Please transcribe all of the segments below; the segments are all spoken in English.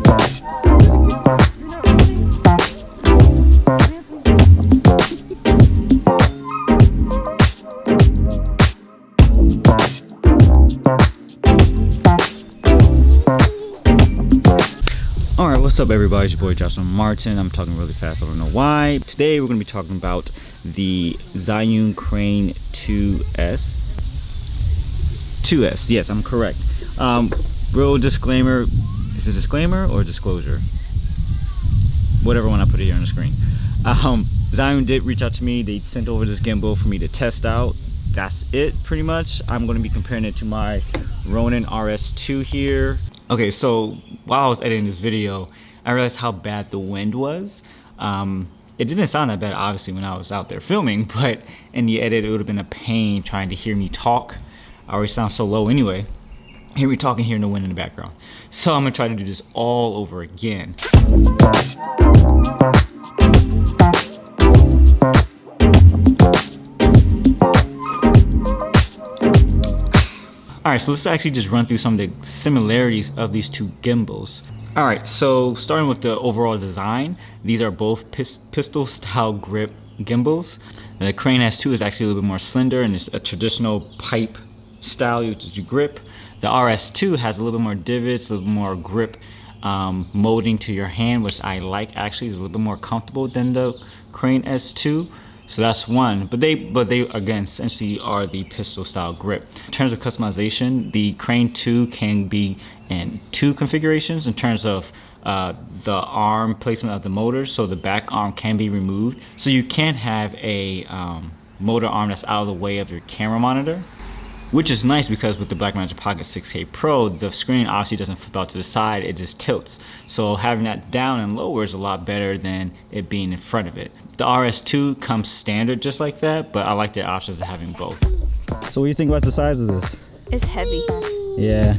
Alright, what's up everybody? It's your boy Joshua Martin. I'm talking really fast, I don't know why. Today we're going to be talking about the Zhiyun Crane 2S. 2S, yes, I'm correct. Real disclaimer, is it disclaimer or disclosure? Whatever one I put it here on the screen. Zhiyun did reach out to me. They sent over this gimbal for me to test out. That's it pretty much. I'm going to be comparing it to my Ronin RS2 here. Okay, so while I was editing this video, I realized how bad the wind was. It didn't sound that bad, obviously, when I was out there filming, but in the edit, it would have been a pain trying to hear me talk. I already sound so low anyway. Hear me talking, hearing the wind in the background. So I'm gonna try to do this all over again. Alright, so let's actually just run through some of the similarities of these two gimbals. Alright, so starting with the overall design, these are both pistol style grip gimbals. The Crane S2 is actually a little bit more slender and it's a traditional pipe style you grip. The RS2 has a little bit more divots, a little bit more grip molding to your hand, which I like actually. It's a little bit more comfortable than the Crane S2. So that's one, but they again essentially are the pistol style grip. In terms of customization, the Crane 2 can be in two configurations in terms of the arm placement of the motor. So the back arm can be removed. So you can have a motor arm that's out of the way of your camera monitor, which is nice because with the Blackmagic Pocket 6K Pro, the screen obviously doesn't flip out to the side, it just tilts. So having that down and lower is a lot better than it being in front of it. The RS2 comes standard just like that, but I like the options of having both. So what do you think about the size of this? It's heavy. Yeah.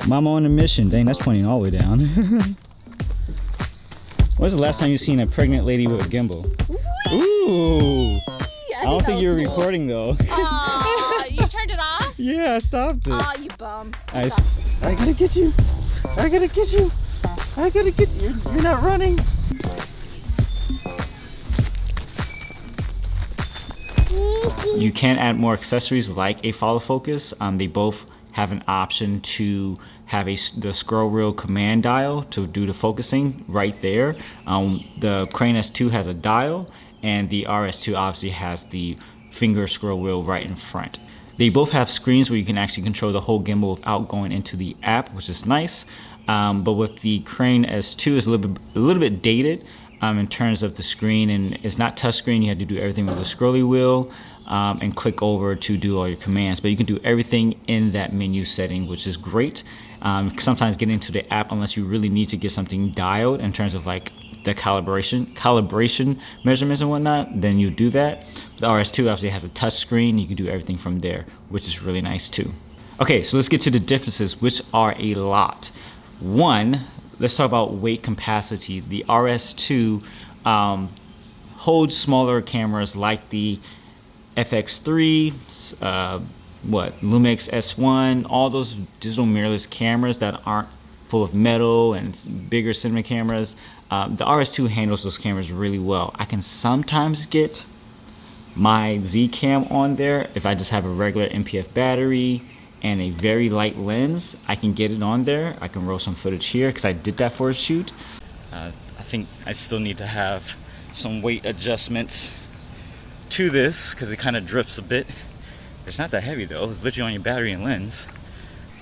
Mama on a mission. Dang, that's pointing all the way down. When's the last time you seen a pregnant lady with a gimbal? Ooh! I don't think you were recording though. You turned it off? Yeah, I stopped it. Oh, you bum. I gotta get you. I gotta get you. I gotta get you. You're not running. You can add more accessories like a follow focus. They both have an option to have the scroll wheel command dial to do the focusing right there. The Crane S2 has a dial, and the RS2 obviously has the finger scroll wheel right in front. They both have screens where you can actually control the whole gimbal without going into the app, which is nice. But with the Crane S2, it's a little bit dated in terms of the screen, and it's not touchscreen. You have to do everything with the scrolly wheel and click over to do all your commands. But you can do everything in that menu setting, which is great. Sometimes get into the app unless you really need to get something dialed in terms of like the calibration measurements and whatnot, then you do that. The RS2 obviously has a touch screen. You can do everything from there, which is really nice too. Okay, so let's get to the differences, which are a lot. One, let's talk about weight capacity. The RS2 holds smaller cameras like the FX3, Lumix S1, all those digital mirrorless cameras that aren't full of metal and bigger cinema cameras. The RS2 handles those cameras really well. I can sometimes get my Z cam on there if I just have a regular MPF battery and a very light lens. I can get it on there. I can roll some footage here because I did that for a shoot. I think I still need to have some weight adjustments to this because it kind of drifts a bit. It's not that heavy though. It's literally on your battery and lens.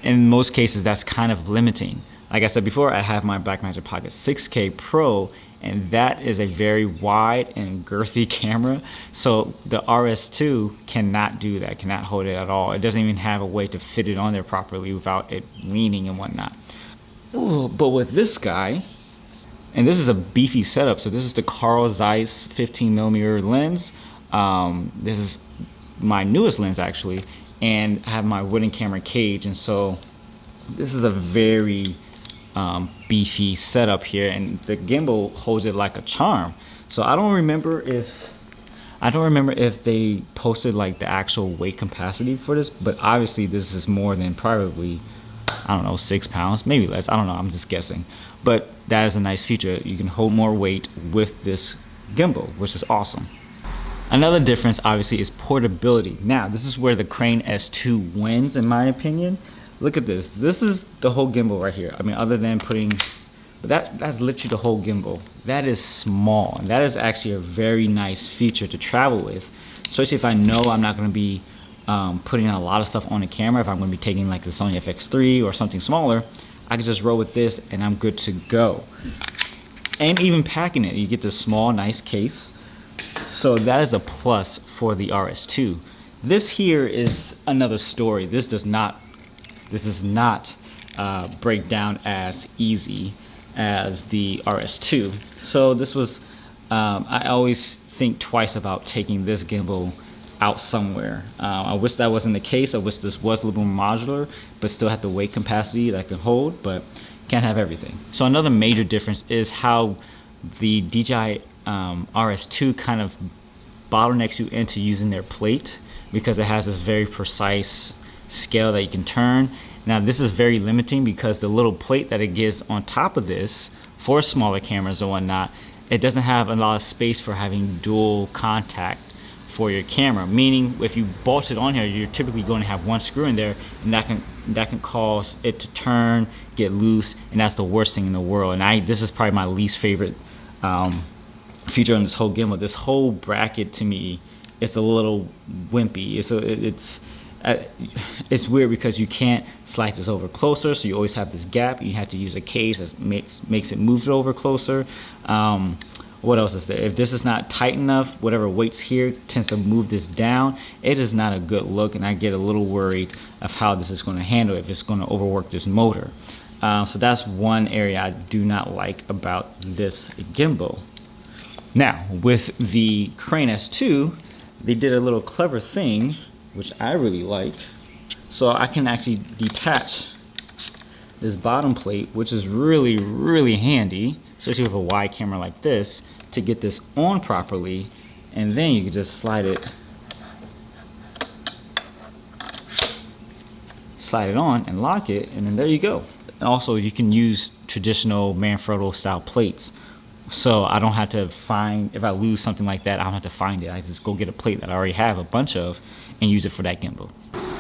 In most cases, that's kind of limiting. Like I said before, I have my Blackmagic Pocket 6K Pro, and that is a very wide and girthy camera. So the RS2 cannot do that, cannot hold it at all. It doesn't even have a way to fit it on there properly without it leaning and whatnot. Ooh, but with this guy, and this is a beefy setup. So this is the Carl Zeiss 15mm lens. This is my newest lens actually, and I have my wooden camera cage, and so this is a very beefy setup here, and the gimbal holds it like a charm. So I don't remember if they posted like the actual weight capacity for this, but obviously this is more than probably I don't know, 6 pounds, maybe less. I don't know, I'm just guessing. But that is a nice feature. You can hold more weight with this gimbal, which is awesome. Another difference obviously is portability. Now, this is where the Crane S2 wins in my opinion. Look at this. This is the whole gimbal right here. I mean, other than putting, but that's literally the whole gimbal. That is small. And that is actually a very nice feature to travel with, especially if I know I'm not gonna be putting a lot of stuff on the camera. If I'm gonna be taking like the Sony FX3 or something smaller, I can just roll with this and I'm good to go. And even packing it, you get this small, nice case. So that is a plus for the RS2. This here is another story. This does not break down as easy as the RS2. So this was, I always think twice about taking this gimbal out somewhere. I wish that wasn't the case. I wish this was a little more modular, but still had the weight capacity that I can hold, but can't have everything. So another major difference is how the DJI RS2 kind of bottlenecks you into using their plate, because it has this very precise scale that you can turn. Now this is very limiting because the little plate that it gives on top of this for smaller cameras and whatnot, it doesn't have a lot of space for having dual contact for your camera, meaning if you bolt it on here, you're typically going to have one screw in there, and that can cause it to turn, get loose, and that's the worst thing in the world. And this is probably my least favorite feature on this whole gimbal. This whole bracket to me is a little wimpy. It's weird because you can't slide this over closer, so you always have this gap. You have to use a case that makes it move it over closer. What else is there? If this is not tight enough, whatever weight's here tends to move this down. It is not a good look, and I get a little worried of how this is going to handle, if it's going to overwork this motor. So that's one area I do not like about this gimbal. Now, with the Crane S2, they did a little clever thing, which I really like. So I can actually detach this bottom plate, which is really, really handy, especially with a wide camera like this, to get this on properly. And then you can just slide it on and lock it, and then there you go. And also you can use traditional Manfrotto style plates. So I don't have to find, if I lose something like that, I don't have to find it. I just go get a plate that I already have a bunch of and use it for that gimbal.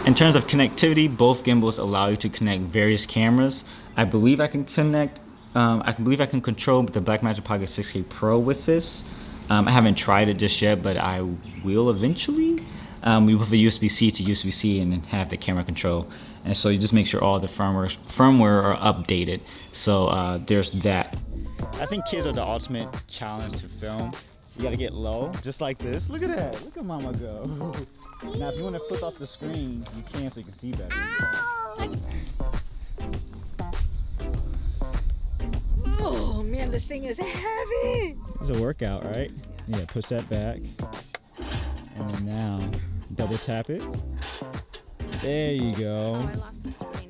In terms of connectivity, both gimbals allow you to connect various cameras. I believe I can connect, I believe I can control the Blackmagic Pocket 6K Pro with this. I haven't tried it just yet, but I will eventually. We put the USB-C to USB-C and then have the camera control. And so you just make sure all the firmware are updated. So there's that. I think kids are the ultimate challenge to film. You gotta get low, just like this. Look at that, look at mama go. Now if you wanna flip off the screen, you can, so you can see better. Oh man, this thing is heavy. It's a workout, right? Yeah, push that back. And then now, double tap it. There you go. Oh, I lost the screen.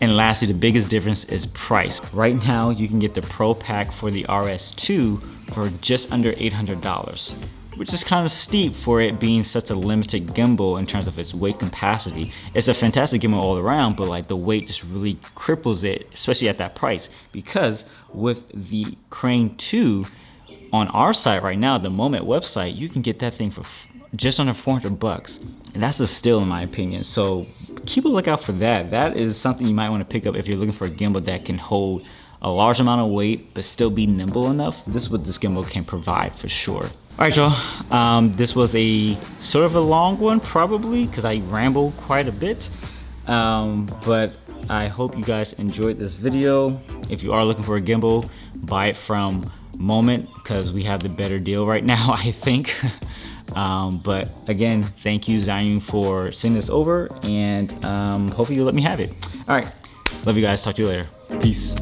And lastly, the biggest difference is price. Right now, you can get the Pro Pack for the RS2 for just under $800, which is kind of steep for it being such a limited gimbal in terms of its weight capacity. It's a fantastic gimbal all around, but like the weight just really cripples it, especially at that price. Because with the Crane 2 on our site right now, the Moment website, you can get that thing for just under $400. And that's a steal in my opinion. So keep a lookout for that. That is something you might want to pick up if you're looking for a gimbal that can hold a large amount of weight but still be nimble enough. This is what this gimbal can provide for sure. All right, y'all. This was a sort of a long one probably because I ramble quite a bit. But I hope you guys enjoyed this video. If you are looking for a gimbal, buy it from Moment because we have the better deal right now, I think. But again, thank you Zhiyun for sending this over, and hopefully you'll let me have it. All right, love you guys, talk to you later, peace.